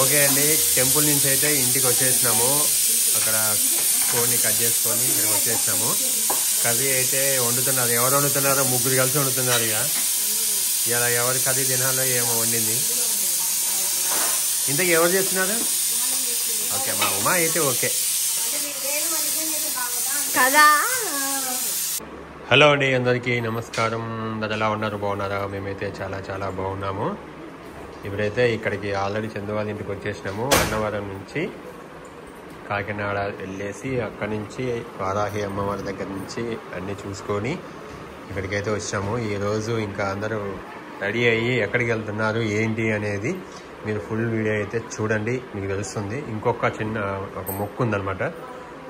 Okay అండి, temple నుంచి అయితే ఇంటికి వచ్చేసినాము. అక్కడ కోడిని కట్ చేసుకొని ఇక్కడికి వచ్చేసినాము. కర్రీ అయితే వండుతున్నారు. ఎవరు వండుతున్నారో ముగ్గురు కలిసి వండుతున్నారు. ఇలా ఎవరి కర్రీ తినాలో ఏమో వండింది. ఇంతకు ఎవరు చేస్తున్నారు? ఓకే, మా ఉమా అయితే ఓకే కదా. హలో అండి, అందరికీ నమస్కారం. ఎలా ఉన్నారు? బాగున్నారా? మేమైతే చాలా చాలా బాగున్నాము. ఇప్పుడైతే ఇక్కడికి ఆల్రెడీ చందువాళ్ళ ఇంటికి వచ్చేసినాము. అన్నవరం నుంచి కాకినాడ వెళ్ళేసి అక్కడి నుంచి వారాహి అమ్మవారి దగ్గర నుంచి అన్నీ చూసుకొని ఇక్కడికైతే వచ్చాము. ఈరోజు ఇంకా అందరూ రెడీ అయ్యి ఎక్కడికి వెళ్తున్నారు ఏంటి అనేది మీరు ఫుల్ వీడియో అయితే చూడండి, మీకు తెలుస్తుంది. ఇంకొక చిన్న ఒక మొక్కు ఉందనమాట,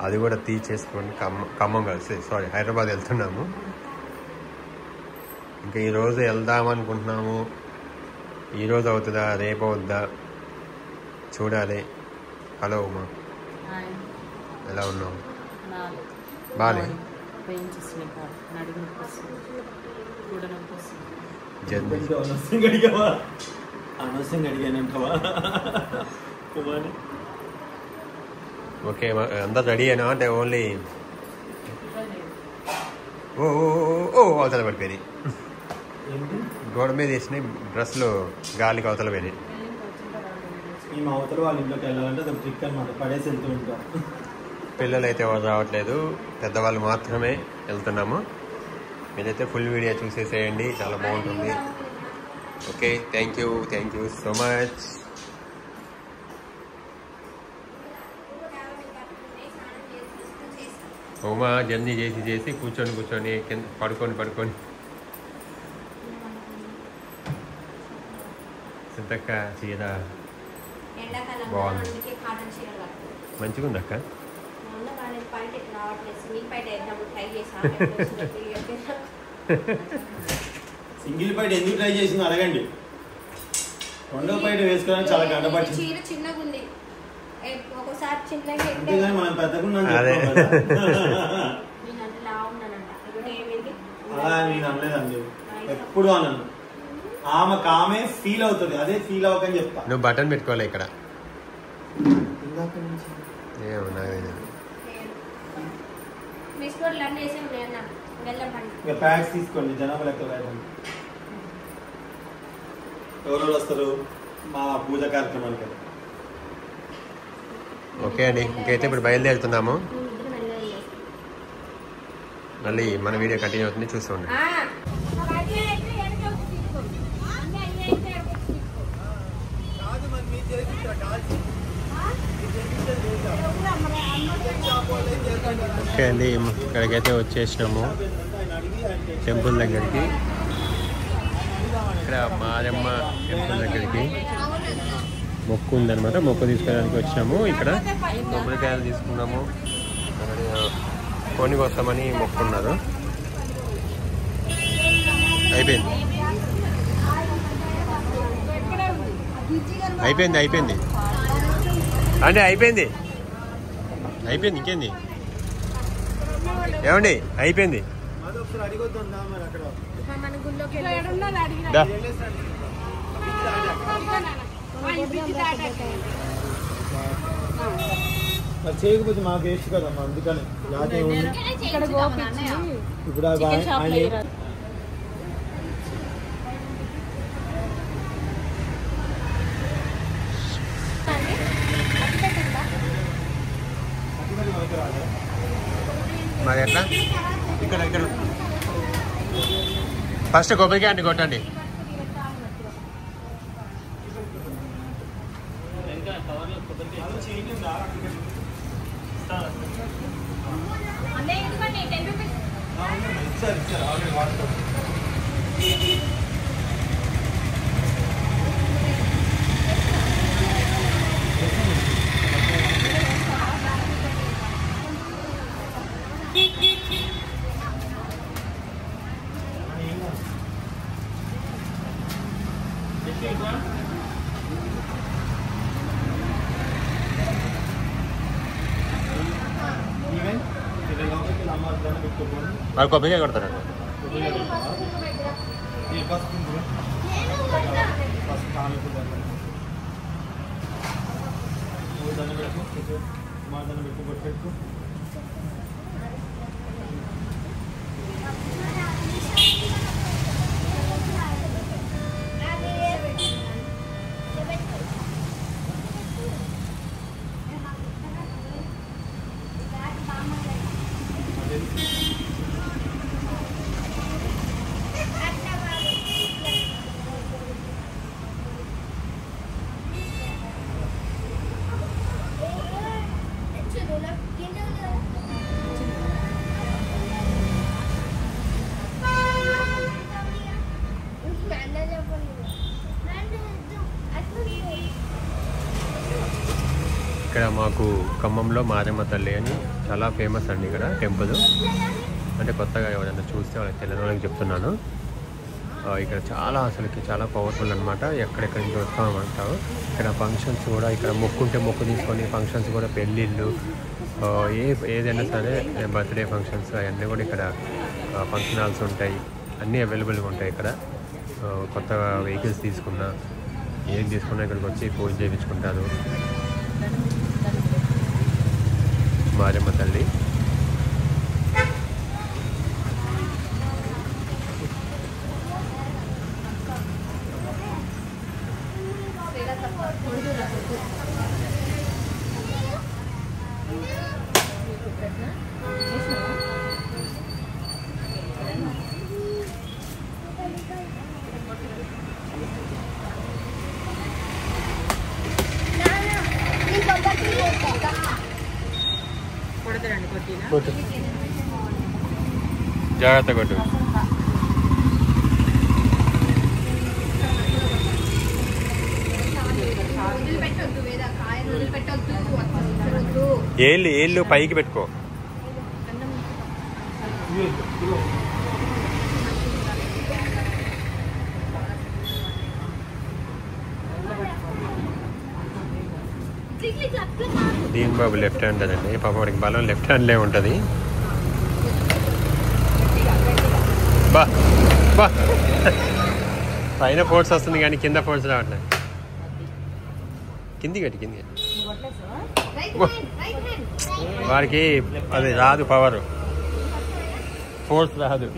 అది కూడా తీసేసుకొని ఖమ్మం కలిసి హైదరాబాద్ వెళ్తున్నాము. ఇంకా ఈరోజు వెళ్దామనుకుంటున్నాము. ఈరోజు అవుతుందా రేపు అవుతుందా చూడాలి. హలో ఉమా, ఎలా ఉన్నావు? బాలే ఓకే, అందరు రెడీ అయినా అంటే ఓన్లీ ఓ అవతల పడిపోయి గోడ మీద వేసిన డ్రెస్లు గాలికి అవతల పోయి పిల్లలు అయితే ఎవరు రావట్లేదు, పెద్దవాళ్ళు మాత్రమే వెళ్తున్నాము. మీరైతే ఫుల్ వీడియో చూసేసేయండి, చాలా బాగుంటుంది. Okay, thank you so much. Uma journey చేసి కూర్చొని కింద పడుకొని సింతక్క చీర బాగుంది, మంచిగా ఉంది అక్క. సింగిల్ పైట ఎందుకు ట్రై చేసిందో అడగండి. రెండో పైట వేసుకోవడానికి చాలా గంటపట్టి చీర చిన్నగా ఉంది, ఒకసారి చిన్నగా అంతేగాని మనం పెద్దగా అదే అలా నేను అనలేదండి, ఎప్పుడు అన్నాను. ఆమె ఫీల్ అవుతుంది, అదే ఫీల్ అవ్వకని చెప్తా. నువ్వు బటన్ పెట్టుకోవాలి ఇక్కడ. ప్యాక్స్ తీసుకోండి, జనాభా లెక్క ఎవరు వస్తారు మా పూజ కార్యక్రమానికి. ఓకే అండి, ఇంకైతే ఇప్పుడు బయలుదేరుతున్నాము. మళ్ళీ మన వీడియో కంటిన్యూ అవుతుంది, చూసుకోండి. ఓకే అండి, ఇక్కడికైతే వచ్చేసినాము టెంపుల్ దగ్గరికి. ఇక్కడ మారమ్మ టెంపుల్ దగ్గరికి మొక్కు ఉందన్నమాట, మొక్కు తీసుకోవడానికి వచ్చినాము. ఇక్కడ కొబ్బరికాయలు తీసుకున్నాము, కొని వస్తామని మొక్కున్నారు. అయిపోయింది అంటే అయిపోయింది ఇంకేంది ఏమండి, అయిపోయింది. చేయకపోతే మాకు వేస్ట్ కదమ్మా, అందుకని ఇప్పుడు మరి ఎట్లా? ఇక్కడ ఫస్ట్ కొబ్బరికాయ అంటే కొట్టండి. వాళ్ళు కొబ్బరికాయ కొడతారండి. దండం పెట్టుకో, మా దండం పెట్టుకో, బొట్టు పెట్టుకో. ఇక్కడ మాకు ఖమ్మంలో మారమ్మ తల్లి అని చాలా ఫేమస్ అండి ఇక్కడ టెంపుల్. అంటే కొత్తగా ఎవరైనా చూస్తే వాళ్ళకి తెలియని వాళ్ళకి చెప్తున్నాను. ఇక్కడ చాలా అసలుకి చాలా పవర్ఫుల్ అనమాట. ఎక్కడెక్కడి నుంచి వస్తామంటారు. ఇక్కడ ఫంక్షన్స్ కూడా ఇక్కడ మొక్కుంటే మొక్కు తీసుకొని ఫంక్షన్స్ కూడా పెళ్ళిళ్ళు ఏదైనా సరే బర్త్డే ఫంక్షన్స్ అవన్నీ కూడా ఇక్కడ ఫంక్షన్ హాల్స్ ఉంటాయి. అన్నీ అవైలబుల్గా ఉంటాయి ఇక్కడ. కొత్తగా వెహికల్స్ తీసుకున్నా ఏం తీసుకున్నా ఇక్కడికి వచ్చి పూజ చేయించుకుంటారు. మారమ్మ తల్లి జాగ్రత్త కొట్టు. ఏళ్ళు పైకి పెట్టుకో. దీని బాబు లెఫ్ట్ హ్యాండ్ అదండి. పాప వాడికి బలం లెఫ్ట్ హ్యాండ్లే ఉంటుంది. బా బా పైన ఫోర్స్ వస్తుంది కానీ కింద ఫోర్స్ రావట్లేదు. కింది కట్టి వాడికి అది రాదు, పవర్ ఫోర్స్ రాదు.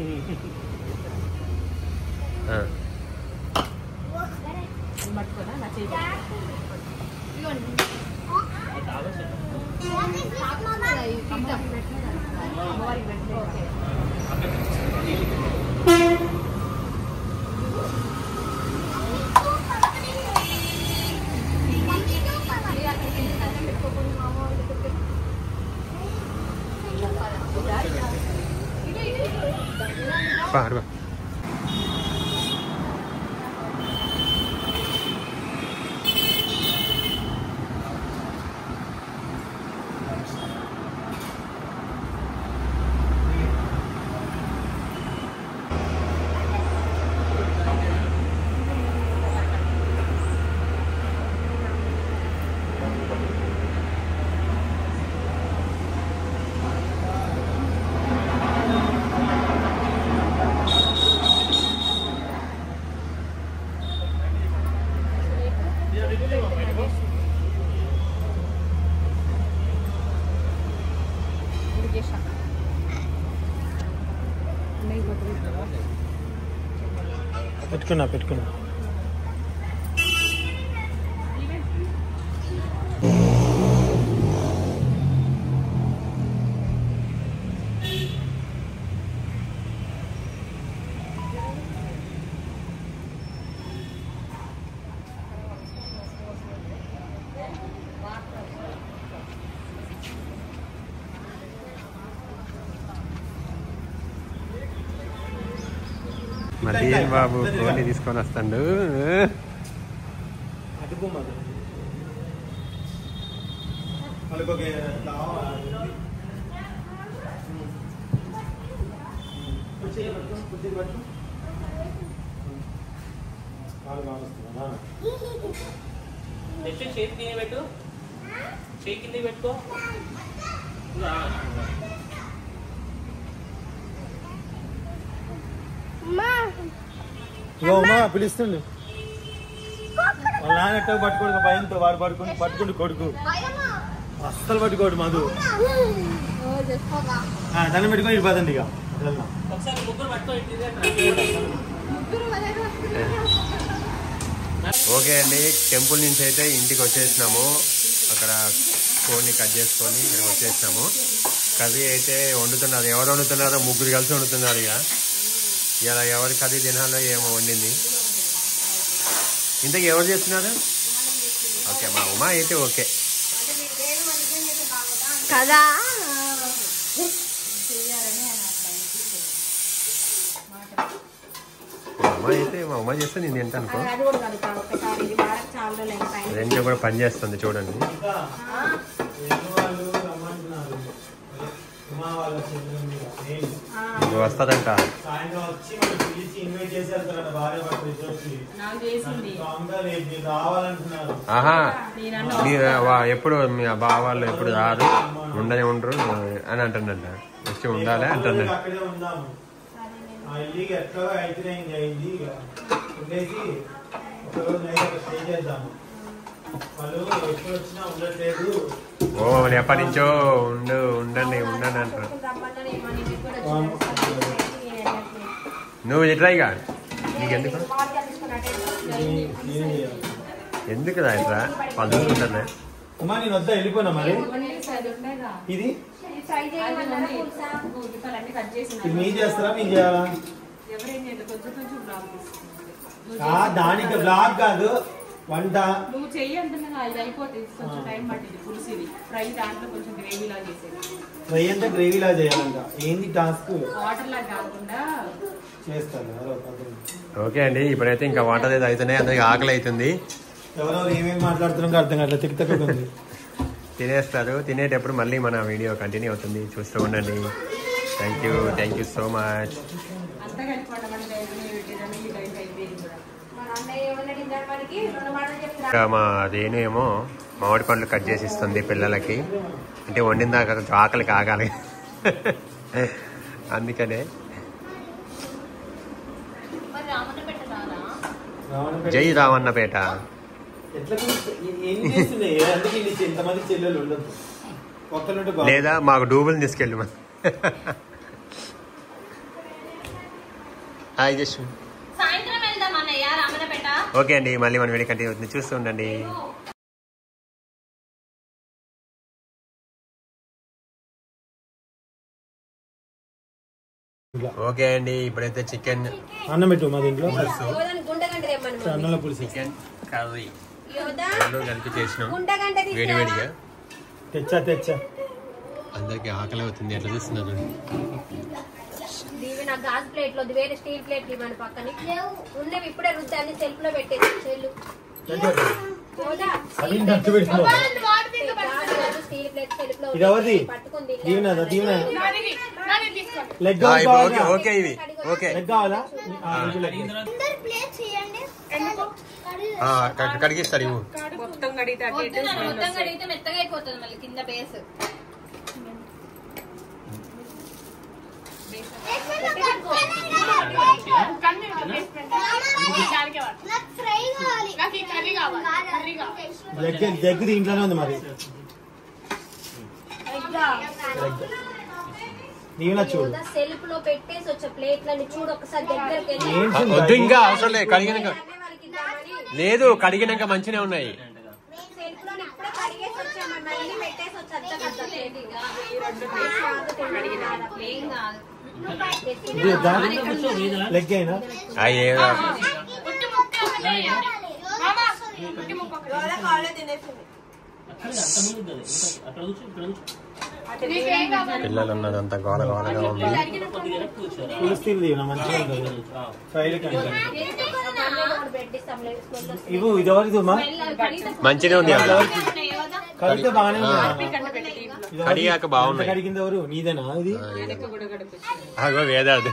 పాడు పెట్టుకున్నా మళ్ళీ బాబు కోడి తీసుకొని వస్తాడు. చేతి పెట్టు, చేయి కింద పెట్టుకో. పిలుస్తుండు వాళ్ళ నాన్న పట్టుకోడు భయంతో వాడు పట్టుకుంటూ కొడుకు అస్సలు పట్టుకోడు మధు. దాన్ని పెట్టుకొని ఇడిపోతుంది ఇక. ఒకసారి ముగ్గురు పట్టుకో. ఓకే అండి, టెంపుల్ నుంచి అయితే ఇంటికి వచ్చేసినాము. అక్కడ కోడిని కట్ చేసుకొని ఇక్కడికి వచ్చేసినాము. కర్రీ అయితే వండుతున్నారు. ఎవరు వండుతున్నారో ముగ్గురు కలిసి వండుతున్నారు. ఇక ఇలా ఎవరి కర్రీ తినాలో ఏమో వండింది. ఇంతకు ఎవరు చేస్తున్నారు? ఓకే, మా ఉమా అయితే ఓకే కదా. మా ఉమా చేస్తే నేను తింటాను అనుకో. రెండు కూడా పని చేస్తుంది చూడండి. వస్తుందంట. ఆహా, ఎప్పుడు మీ బావాళ్ళు ఎప్పుడు రారు, ఉండనే ఉండరు అని అంటుందంట. వచ్చి ఉండాలి అంటుంది. ఓ ఎప్పటి నుంచో ఉండండి అంటారు. నువ్వు ఇట్రాయిగా, నీకెందుకు రా ఇట్రా వాళ్ళు చూసుకుంటారులే. అమ్మా నేను వద్దా వెళ్ళిపోనా మరి. ఇది మీ చేస్తారా నేను చేయాలా? దానికి బ్లాక్ కాదు వంట. నువ్వు చెయ్యి అంటున్నా, ఇది అయిపోతుంది. కొంచెం టైం పట్టింది. పులుసు ఇది ఫ్రై, దాంట్లో కొంచెం గ్రేవీలా చేసేది. ఫ్రై అంటే గ్రేవీలా చేయాలంట. ఏంది టాస్క్? వాటర్ లా కాకుండా చేస్తాను. ఓకే అండి, ఇప్పుడైతే ఇంకా వాటర్ ఏదో అవుతున్నాయి. అందరికి ఆకలి అవుతుంది. ఎవరెవరు ఏమేమి మాట్లాడుతున్నారో అర్థం కావట్లేదు. తిక్కతుంది. తినేస్తారు. తినేటప్పుడు మళ్ళీ మన వీడియో కంటిన్యూ అవుతుంది, చూస్తూ ఉండండి. Thank you so much. అంతా కలిపి ఇంకా మా రేణు ఏమో మామిడి పండ్లు కట్ చేసి ఇస్తుంది పిల్లలకి. అంటే వండిన దాకా ఆకలికి ఆగాలి అందుకనే. జై రామన్నపేట. లేదా మాకు డూబుల్ని తీసుకెళ్ళి హాయ్ జస్ట్. ఓకే అండి, మళ్ళీ మన వీడియో కంటిన్యూ అవుతుంది, చూస్తూ ఉండండి. ఓకే అండి, ఇప్పుడైతే చికెన్ అన్నం పెట్టు మా దీంట్లో. అన్నంలో పులుసు, చికెన్ కర్రీ రెండు కలిపి చేసినాం వేడివేడిగా. తెచ్చా అందరికి ఆకలి అవుతుంది. ఎట్లా చూస్తున్నారు? గాజు ప్లేట్ లో వేరే స్టీల్ ప్లేట్ ఇవ్వండి. పక్కన ఉన్నవి ఇప్పుడే రుద్దాన్ని సెల్ఫ్ లో పెట్టేసి చెల్లు. స్టీల్ ప్లేట్ సెల్ఫ్ లో పట్టుకుంది. ఓకే ఇవి ఓకే కడిగిస్తారు. ఇవి మొత్తం కడిగితే మెత్తగా అయిపోతుంది మళ్ళీ కింద బేస్. జగ్గు దీంట్లోనే ఉంది మరి. చూడు సెల్ఫ్ లో పెట్టేసి వచ్చే ప్లేట్లని చూడు ఒకసారి దగ్గరికి. వద్దు, ఇంకా అవసరం లేదు. కడిగినాక లేదు, కడిగినాక మంచిగా ఉన్నాయి. సెల్ఫ్ లో ఇప్పుడే కడిగేసి వచ్చామని మళ్ళీ పెట్టేసి పిల్లలు ఉన్నదంతా గోల గోలగా ఉంది. మంచిగా ఉంది, కడిగాక బాగున్నాయి. కడిగింది ఎవరు? నీదేనా ఇది? అగో వేదాది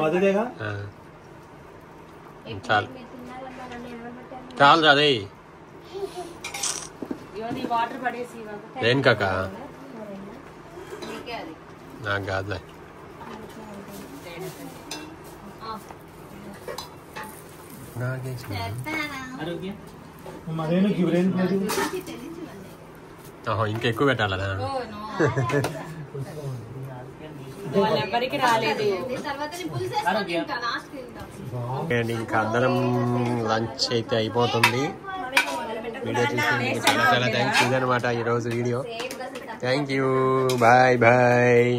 మధుదేగా. చాలు చాలు అదే ఏం కాక నాకు కాదులే. మరేను గివరేను ప్లేట్ ఇంకా ఎక్కువ పెట్టాలా ఎవరికి రాలేదు. అండి ఇంకా అందరం లంచ్ అయితే అయిపోతుంది. వీడియో చూసి చాలా చాలా థ్యాంక్స్. ఇదనమాట ఈరోజు వీడియో. Thank you. Bye bye.